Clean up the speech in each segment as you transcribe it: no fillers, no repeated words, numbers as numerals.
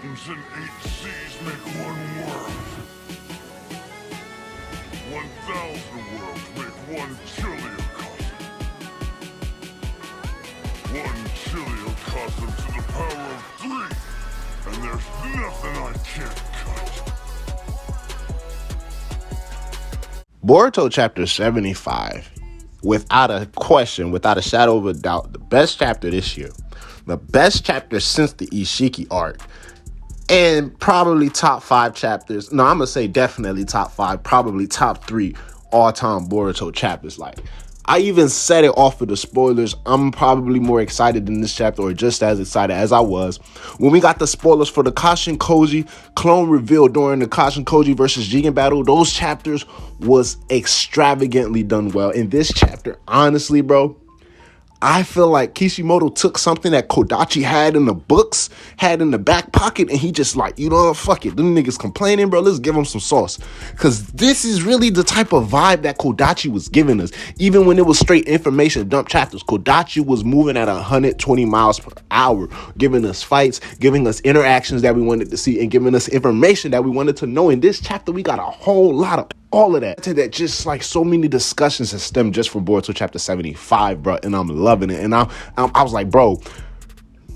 mountains and 8 seas make one world. 1,000 worlds make one chiliocosm. One chiliocosm to the power of 3, and there's nothing I can't cut. Boruto chapter 75, without a question, without a shadow of a doubt, the best chapter this year. The best chapter since the Ishiki arc. And probably top 5 chapters. No, I'm going to say definitely top 5, probably top 3 all-time Boruto chapters. Like, I even said it off of the spoilers. I'm probably more excited in this chapter, or just as excited as I was when we got the spoilers for the Kashin Koji clone reveal during the Kashin Koji versus Jigen battle. Those chapters was extravagantly done well. In this chapter, honestly, bro, I feel like Kishimoto took something that Kodachi had in the books, had in the back pocket, and he just like, you know what, fuck it. Them niggas complaining, bro. Let's give them some sauce. Because this is really the type of vibe that Kodachi was giving us. Even when it was straight information dump chapters, Kodachi was moving at 120 miles per hour, giving us fights, giving us interactions that we wanted to see, and giving us information that we wanted to know. In this chapter, we got a whole lot of all of that. That just like so many discussions have stemmed just from Boruto chapter 75, bro, and I'm loving it. And I was like, bro,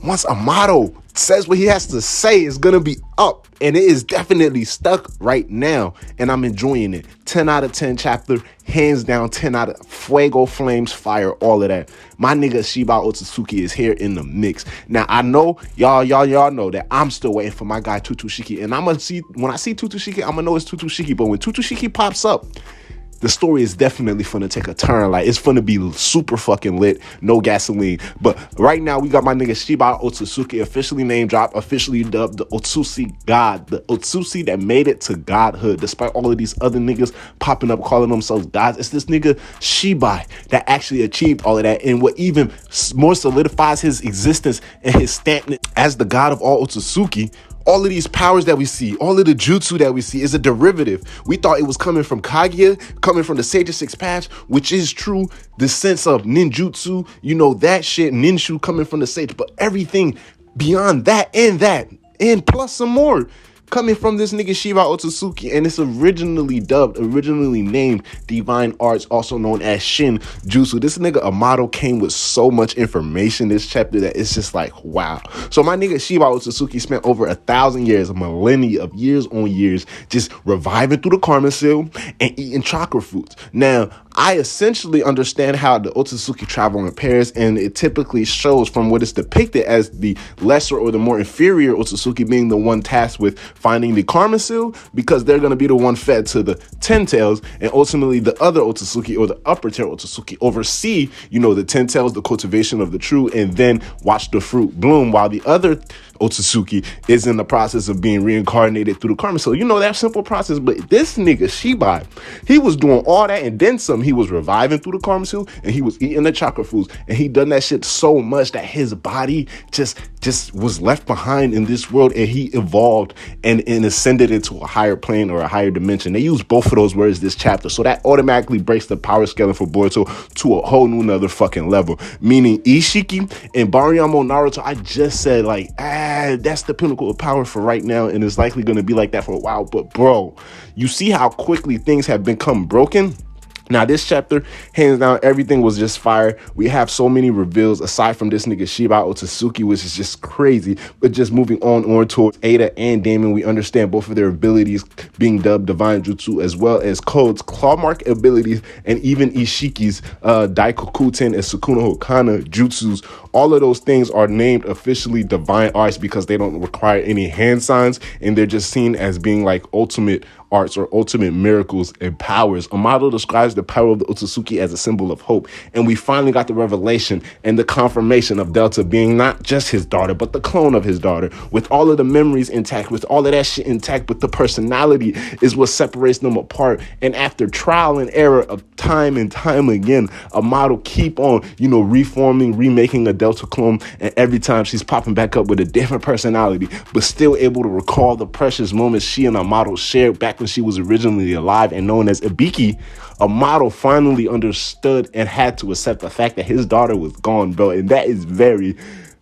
once Amado says what he has to say, it's gonna be up, and it is definitely stuck right now, and I'm enjoying it. 10 out of 10 chapter, hands down. 10 out of fuego, flames, fire, all of that. My nigga Shiba Otsutsuki is here in the mix. Now I know y'all know that I'm still waiting for my guy Tutushiki, and I'm gonna see when I see Tutushiki, I'm gonna know it's Tutushiki. But when Tutushiki pops up, the story is definitely finna take a turn. Like, it's finna be super fucking lit. No gasoline. But right now, we got my nigga Shiba Otsutsuki officially name dropped, officially dubbed the Otsutsuki God. The Otsutsuki that made it to godhood, despite all of these other niggas popping up calling themselves gods. It's this nigga Shibai that actually achieved all of that. And what even more solidifies his existence and his stamp as the god of all Otsutsuki, all of these powers that we see, all of the jutsu that we see is a derivative. We thought it was coming from Kaguya, coming from the Sage of Six Paths, which is true. The sense of ninjutsu, you know, that shit, ninshu coming from the Sage, but everything beyond that, and plus some more, coming from this nigga Shiba Otsutsuki, and it's originally named Divine Arts, also known as Shin Jutsu. This nigga Amado came with so much information this chapter that it's just like, wow. So my nigga Shiba Otsutsuki spent over 1,000 years, a millennia of years on years, just reviving through the karma seal and eating chakra fruits. Now, I essentially understand how the Otsutsuki travel in pairs, and it typically shows from what is depicted as the lesser or the more inferior Otsutsuki being the one tasked with finding the karma seal, because they're going to be the one fed to the 10 tails, and ultimately the other Otsutsuki or the upper tier Otsutsuki oversee, you know, the 10 tails, the cultivation of the true, and then watch the fruit bloom, while the other Otsutsuki is in the process of being reincarnated through the karma seal. You know, that simple process. But this nigga Shibai, he was doing all that and then some. He was reviving through the karma seal, and he was eating the chakra foods, and he done that shit so much that his body just was left behind in this world, and he evolved and ascended into a higher plane or a higher dimension. They use both of those words this chapter, so that automatically breaks the power scaling for Boruto to a whole new nother fucking level. Meaning Ishiki and Bariyama Naruto, I just said like, that's the pinnacle of power for right now, and it's likely going to be like that for a while. But bro, you see how quickly things have become broken? Now, this chapter, hands down, everything was just fire. We have so many reveals aside from this nigga Shiba Otsutsuki, which is just crazy. But just moving on towards Ada and Damon, we understand both of their abilities being dubbed Divine Jutsu, as well as Code's Claw Mark abilities, and even Ishiki's Daikokuten and Sukuna Hokana Jutsus. All of those things are named officially Divine Arts because they don't require any hand signs, and they're just seen as being like ultimate arts or ultimate miracles and powers. Amado describes the power of the Otsutsuki as a symbol of hope, and we finally got the revelation and the confirmation of Delta being not just his daughter, but the clone of his daughter, with all of the memories intact, with all of that shit intact, but the personality is what separates them apart. And after trial and error of time and time again, Amado keep on, you know, reforming, remaking a Delta clone, and every time she's popping back up with a different personality, but still able to recall the precious moments she and Amado shared back when she was originally alive and known as Ibiki. Amado finally understood and had to accept the fact that his daughter was gone, bro, and that is very,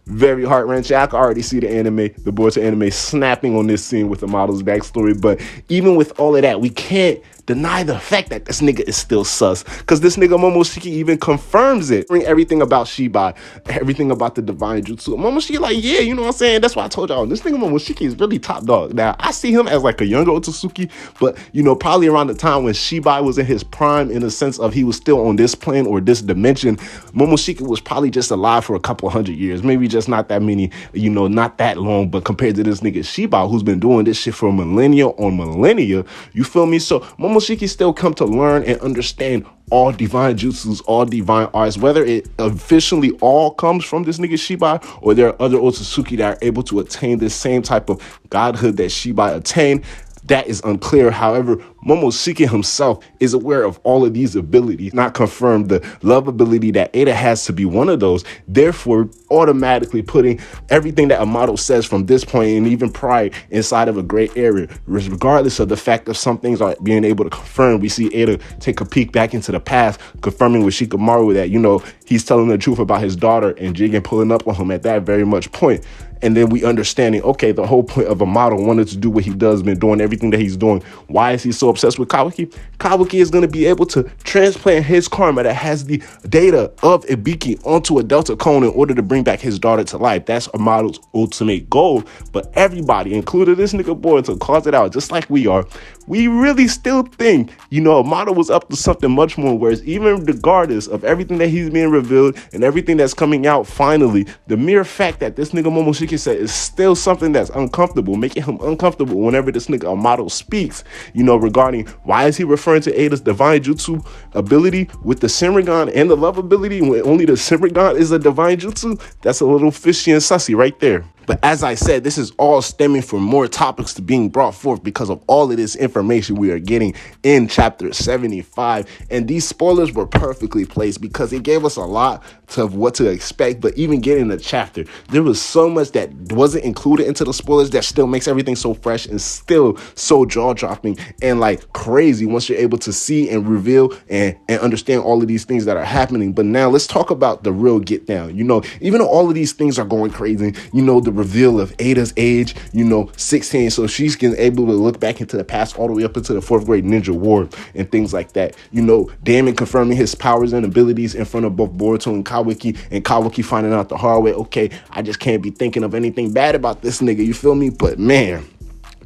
very heart-wrenching. I can already see the Boruto anime snapping on this scene with Amado's backstory. But even with all of that, we can't deny the fact that this nigga is still sus. Because this nigga Momoshiki even confirms it. Everything about Shibai, everything about the divine jutsu. Momoshiki like, yeah, you know what I'm saying? That's why I told y'all, this nigga Momoshiki is really top dog. Now, I see him as like a younger Otsutsuki, but, you know, probably around the time when Shibai was in his prime, in the sense of he was still on this plane or this dimension, Momoshiki was probably just alive for a couple hundred years. Maybe just not that many, you know, not that long, but compared to this nigga Shibai, who's been doing this shit for millennia on millennia, you feel me? So Momoshiki still come to learn and understand all divine jutsus, all divine arts, whether it officially all comes from this nigga Shibai or there are other Otsutsuki that are able to attain this same type of godhood that Shibai attained. That is unclear. However, Momoshiki himself is aware of all of these abilities, not confirmed the love ability that Ada has to be one of those, therefore automatically putting everything that Amado says from this point and even prior inside of a gray area. Regardless of the fact of some things are being able to confirm, we see Ada take a peek back into the past, confirming with Shikamaru that, you know, he's telling the truth about his daughter and Jigen pulling up on him at that very much point. And then we understanding, okay, the whole point of Amado wanted to do what he does, been doing everything that he's doing. Why is he so obsessed with Kawaki? Kawaki is going to be able to transplant his karma that has the data of Ibiki onto a Delta Cone in order to bring back his daughter to life. That's Amado's ultimate goal. But everybody, including this nigga Boruto, calls it out just like we are. We really still think, you know, Amado was up to something much more, whereas even regardless of everything that he's being revealed and everything that's coming out finally, the mere fact that this nigga Momoshiki said is still something that's uncomfortable, making him uncomfortable whenever this nigga Amado speaks, you know, regarding why is he referring to Ada's divine jutsu ability with the Senrigan and the love ability when only the Senrigan is a divine jutsu. That's a little fishy and sussy right there. But as I said, this is all stemming from more topics to being brought forth because of all of this information we are getting in chapter 75. And these spoilers were perfectly placed because it gave us a lot of what to expect. But even getting the chapter, there was so much that wasn't included into the spoilers that still makes everything so fresh and still so jaw-dropping and like crazy once you're able to see and reveal and understand all of these things that are happening. But now let's talk about the real get down. You know, even though all of these things are going crazy, you know, the reveal of Ada's age, you know, 16, so she's able to look back into the past all the way up into the 4th grade ninja war and things like that. You know, Damon confirming his powers and abilities in front of both Boruto and Kawaki finding out the hard way, okay, I just can't be thinking of anything bad about this nigga, you feel me? But man,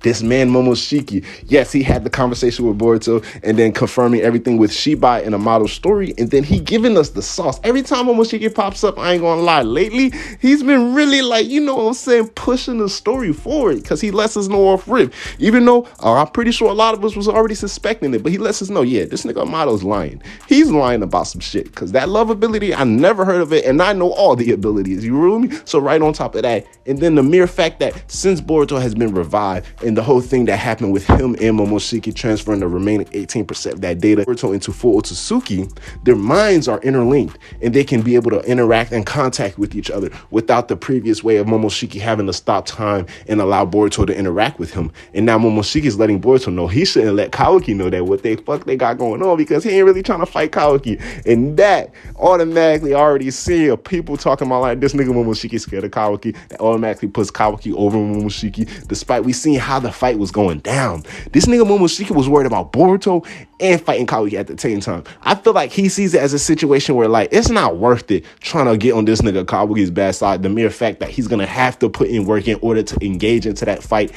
this man Momoshiki, yes, he had the conversation with Boruto and then confirming everything with Shibai and Amado's story, and then he giving us the sauce. Every time Momoshiki pops up, I ain't gonna lie, lately, he's been really like, you know what I'm saying, pushing the story forward because he lets us know off rip. Even though I'm pretty sure a lot of us was already suspecting it, but he lets us know, yeah, this nigga Amado's lying. He's lying about some shit because that love ability, I never heard of it, and I know all the abilities, you rule me? So right on top of that, and then the mere fact that since Boruto has been revived, and the whole thing that happened with him and Momoshiki transferring the remaining 18% of that data into full Otsutsuki, their minds are interlinked and they can be able to interact and contact with each other without the previous way of Momoshiki having to stop time and allow Boruto to interact with him. And now Momoshiki is letting Boruto know he shouldn't let Kawaki know that what they got going on because he ain't really trying to fight Kawaki. And that automatically already see people talking about like this nigga Momoshiki scared of Kawaki. That automatically puts Kawaki over Momoshiki, despite we seeing how the fight was going down. This nigga Momoshiki was worried about Boruto and fighting Kawaki at the same time. I feel like he sees it as a situation where like it's not worth it trying to get on this nigga Kawaki's bad side. The mere fact that he's gonna have to put in work in order to engage into that fight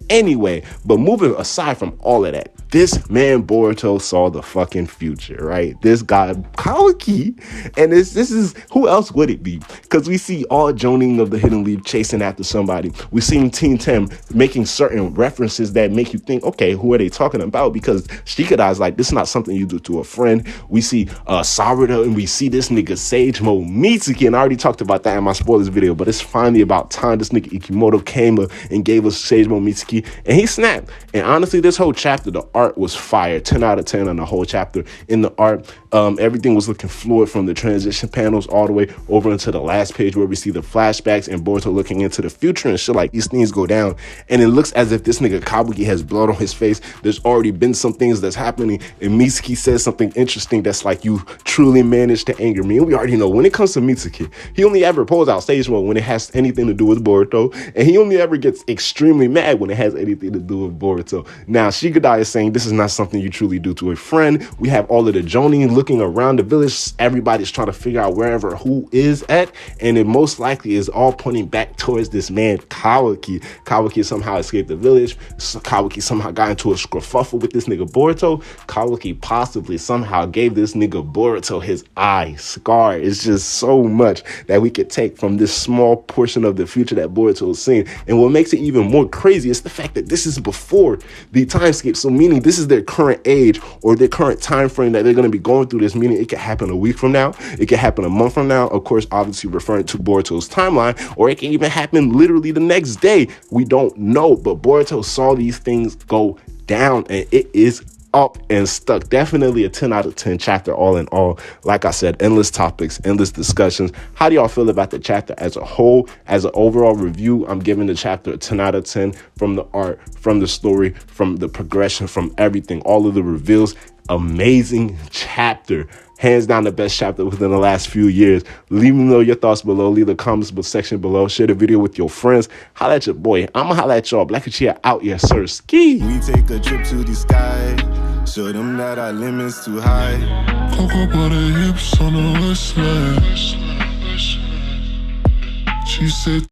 anyway. But moving aside from all of that, this man Boruto saw the fucking future, right? This guy Kawaki, and this is who else would it be? Because we see all Jonin of the Hidden Leaf chasing after somebody. We seen Teen Tem making certain references that make you think, okay, who are they talking about? Because Shikada's like, this is not something you do to a friend. We see Sarada, and we see this nigga Sage Momoshiki, and I already talked about that in my spoilers video, but it's finally about time this nigga Ikimoto came and gave us Sage Momoshiki, and he snapped. And honestly, this whole chapter, the art was fire. 10 out of 10 on the whole chapter. In the art, everything was looking fluid from the transition panels all the way over into the last page where we see the flashbacks and Boruto looking into the future and shit like these things go down. And it looks as if this nigga Kawaki has blood on his face. There's already been some things that's happening. And Mitsuki says something interesting that's like, you truly managed to anger me. And we already know when it comes to Mitsuki, he only ever pulls out stage mode when it has anything to do with Boruto. And he only ever gets extremely mad when it has anything to do with Boruto. Now, Shigadai is saying this is not something you truly do to a friend. We have all of the Jonin looking around the village. Everybody's trying to figure out wherever who is at. And it most likely is all pointing back towards this man, Kawaki. Kawaki somehow escaped the village. Kawaki somehow got into a skerfuffle with this nigga Boruto. Kawaki possibly somehow gave this nigga Boruto his eye scar. It's just so much that we could take from this small portion of the future that Boruto is seeing. And what makes it even more crazy is the fact that this is before the time skip. So meaning this is their current age or their current time frame that they're going to be going through this, meaning it could happen a week from now. It could happen a month from now. Of course, obviously referring to Boruto's timeline, or it can even happen literally the next day. We don't know, but Boruto saw these things go down and it is up and stuck. Definitely a 10 out of 10 chapter all in all. Like I said, endless topics, endless discussions. How do y'all feel about the chapter as a whole? As an overall review, I'm giving the chapter a 10 out of 10 from the art, from the story, from the progression, from everything, all of the reveals. Amazing chapter. Hands down the best chapter within the last few years. Leave me know your thoughts below. Leave the comments section below. Share the video with your friends. Holla at your boy. I'ma holla at y'all. Black and Chia out, yes sir. Ski. We take a trip to the sky. Show them that our limit's too high. Cocoa butter hips on the west side. She said